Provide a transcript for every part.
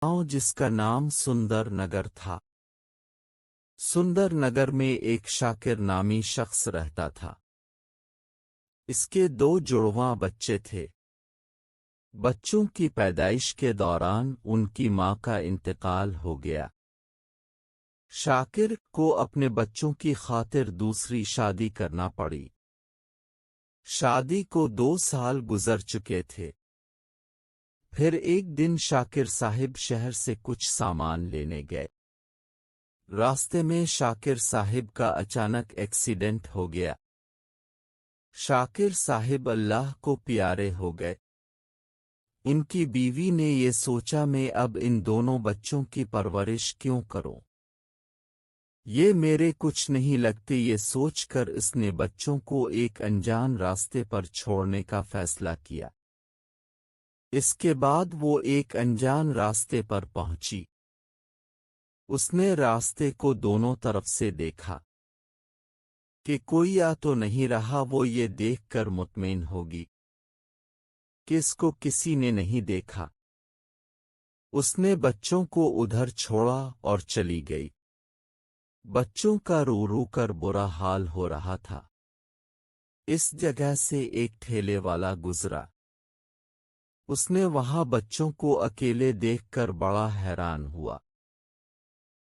गांव जिसका नाम सुंदर नगर था। सुंदर नगर में एक शाकिर नामी शख्स रहता था। इसके दो जुड़वां बच्चे थे। बच्चों की पैदाइश के दौरान उनकी मां का इंतकाल हो गया। शाकिर को अपने बच्चों की खातिर दूसरी शादी करना पड़ी। शादी को 2 साल गुजर चुके थे। फिर एक दिन शाकिर साहिब शहर से कुछ सामान लेने गए। रास्ते में शाकिर साहिब का अचानक एक्सीडेंट हो गया। शाकिर साहिब अल्लाह को प्यारे हो गए। उनकी बीवी ने ये सोचा मैं अब इन दोनों बच्चों की परवरिश क्यों करूं। ये मेरे कुछ नहीं लगते, ये सोचकर इसने बच्चों को एक अनजान रास्ते पर छोड़ने का फैसला किया। इसके बाद वो एक अनजान रास्ते पर पहुंची। उसने रास्ते को दोनों तरफ से देखा कि कोई आ तो नहीं रहा। वो ये देखकर मुतमईन होगी कि इसको किसी ने नहीं देखा। उसने बच्चों को उधर छोड़ा और चली गई। बच्चों का रो रो कर बुरा हाल हो रहा था। इस जगह से एक ठेले वाला गुजरा। उसने वहां बच्चों को अकेले देखकर बड़ा हैरान हुआ।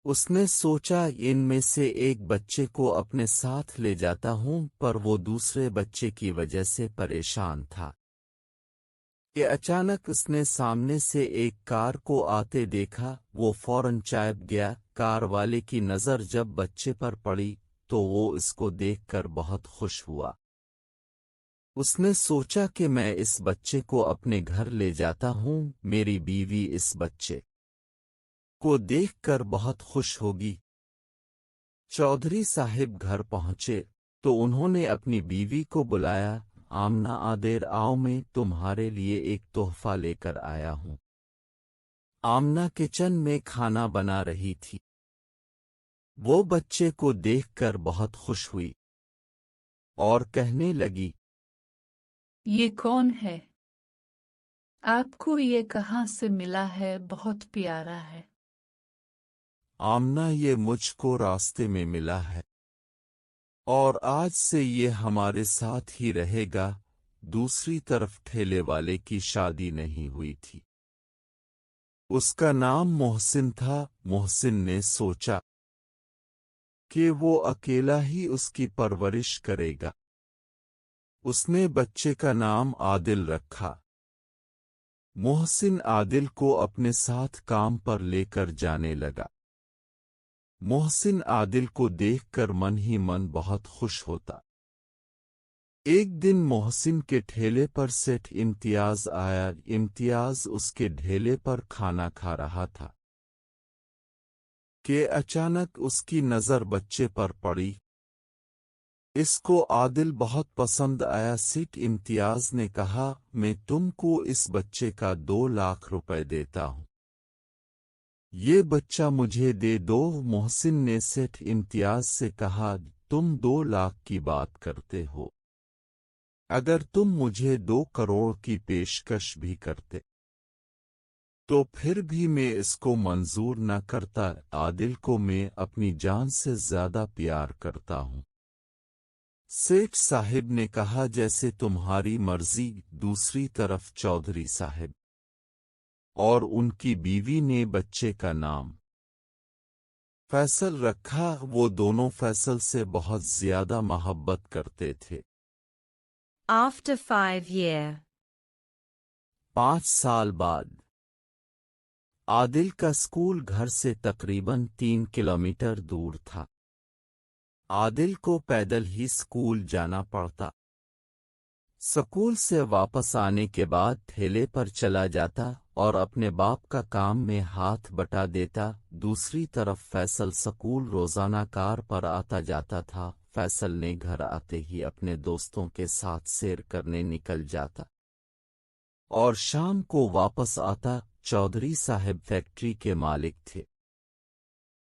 उसने सोचा इनमें से एक बच्चे को अपने साथ ले जाता हूं, पर वो दूसरे बच्चे की वजह से परेशान था कि अचानक उसने सामने से एक कार को आते देखा। वो फौरन चौंक गया। कार वाले की नज़र जब बच्चे पर पड़ी तो वो इसको देखकर बहुत खुश हुआ। उसने सोचा कि मैं इस बच्चे को अपने घर ले जाता हूं। मेरी बीवी इस बच्चे को देखकर बहुत खुश होगी। चौधरी साहिब घर पहुंचे तो उन्होंने अपनी बीवी को बुलाया। आमना आदेर आओ, मैं तुम्हारे लिए एक तोहफा लेकर आया हूं। आमना किचन में खाना बना रही थी। वो बच्चे को देखकर बहुत खुश हुई और कहने लगी, ये कौन है? आपको ये कहाँ से मिला है? बहुत प्यारा है। आमना, ये मुझको रास्ते में मिला है और आज से ये हमारे साथ ही रहेगा। दूसरी तरफ ठेले वाले की शादी नहीं हुई थी। उसका नाम मोहसिन था। मोहसिन ने सोचा कि वो अकेला ही उसकी परवरिश करेगा। उसने बच्चे का नाम आदिल रखा। मोहसिन आदिल को अपने साथ काम पर लेकर जाने लगा। मोहसिन आदिल को देखकर मन ही मन बहुत खुश होता। एक दिन मोहसिन के ठेले पर सेठ इम्तियाज आया। इम्तियाज उसके ढेले पर खाना खा रहा था कि अचानक उसकी नज़र बच्चे पर पड़ी। इसको आदिल बहुत पसंद आया। सेठ इम्तियाज ने कहा, मैं तुमको इस बच्चे का 2 लाख रुपए देता हूं। ये बच्चा मुझे दे दो। मोहसिन ने सेठ इम्तियाज से कहा, तुम 2 लाख की बात करते हो। अगर तुम मुझे 2 करोड़ की पेशकश भी करते तो फिर भी मैं इसको मंजूर न करता। आदिल को मैं अपनी जान से ज्यादा प्यार करता हूं। सेठ साहिब ने कहा, जैसे तुम्हारी मर्जी। दूसरी तरफ चौधरी साहिब और उनकी बीवी ने बच्चे का नाम फैसल रखा। वो दोनों फैसल से बहुत ज्यादा मोहब्बत करते थे। After 5 years. 5 साल बाद आदिल का स्कूल घर से तकरीबन 3 किलोमीटर दूर था। आदिल को पैदल ही स्कूल जाना पड़ता। स्कूल से वापस आने के बाद ठेले पर चला जाता और अपने बाप का काम में हाथ बटा देता। दूसरी तरफ फैसल स्कूल रोजाना कार पर आता जाता था। फैसल ने घर आते ही अपने दोस्तों के साथ सैर करने निकल जाता और शाम को वापस आता। चौधरी साहब फैक्ट्री के मालिक थे,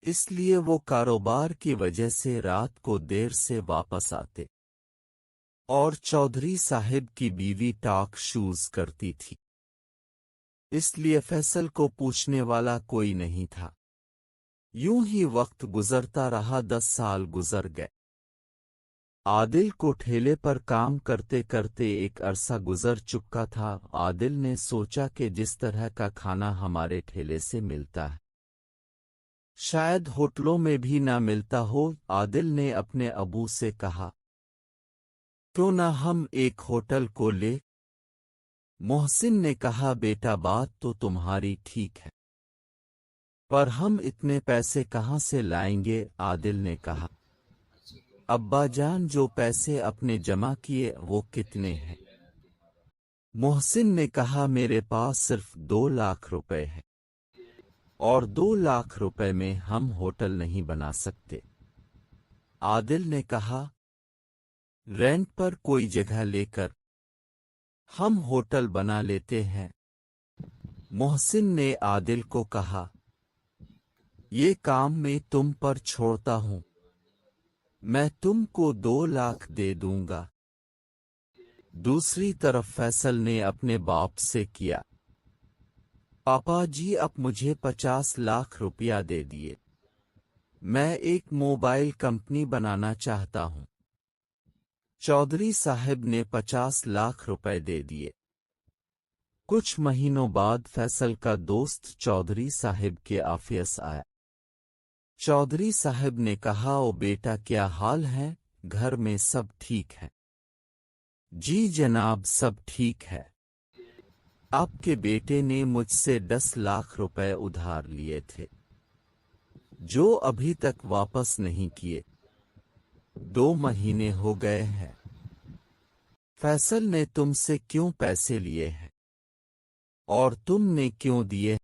इसलिए वो कारोबार की वजह से रात को देर से वापस आते और चौधरी साहब की बीवी टॉक शूज करती थी। اس لیے فیصل کو پوچھنے والا کوئی نہیں تھا۔ یوں ہی وقت گزرتا رہا، 10 سال گزر گئے۔ عادل کو ٹھیلے پر کام کرتے کرتے ایک عرصہ گزر چکا تھا۔ عادل نے سوچا کہ جس طرح کا کھانا ہمارے ٹھیلے سے ملتا ہے شاید ہوٹلوں میں بھی نہ ملتا ہو۔ عادل نے اپنے ابو سے کہا، کیوں نہ ہم ایک ہوٹل کو لے؟ محسن نے کہا، بیٹا بات تو تمہاری ٹھیک ہے، پر ہم اتنے پیسے کہاں سے لائیں گے؟ عادل نے کہا، ابا جان جو پیسے اپنے جمع کیے وہ کتنے ہیں؟ محسن نے کہا، میرے پاس صرف 2 لاکھ روپے ہے، اور 2 لاکھ روپے میں ہم ہوٹل نہیں بنا سکتے۔ عادل نے کہا، رینٹ پر کوئی جگہ لے کر ہم ہوٹل بنا لیتے ہیں۔ محسن نے عادل کو کہا، یہ کام میں تم پر چھوڑتا ہوں، میں تم کو 2 لاکھ دے دوں گا۔ دوسری طرف فیصل نے اپنے باپ سے کیا، پاپا جی اب مجھے 50 لاکھ روپیہ دے دیے، میں ایک موبائل کمپنی بنانا چاہتا ہوں۔ چودھری صاحب نے 50 لاکھ روپے دے دیے۔ کچھ مہینوں بعد فیصل کا دوست چودھری صاحب کے آفس آیا۔ چودھری صاحب نے کہا، او بیٹا کیا حال ہے؟ گھر میں سب ٹھیک ہے؟ جی جناب سب ٹھیک ہے۔ آپ کے بیٹے نے مجھ سے 10 لاکھ روپے ادھار لیے تھے جو ابھی تک واپس نہیں کیے، 2 مہینے ہو گئے ہیں۔ فیصل نے تم سے کیوں پیسے لیے ہیں اور تم نے کیوں دیے؟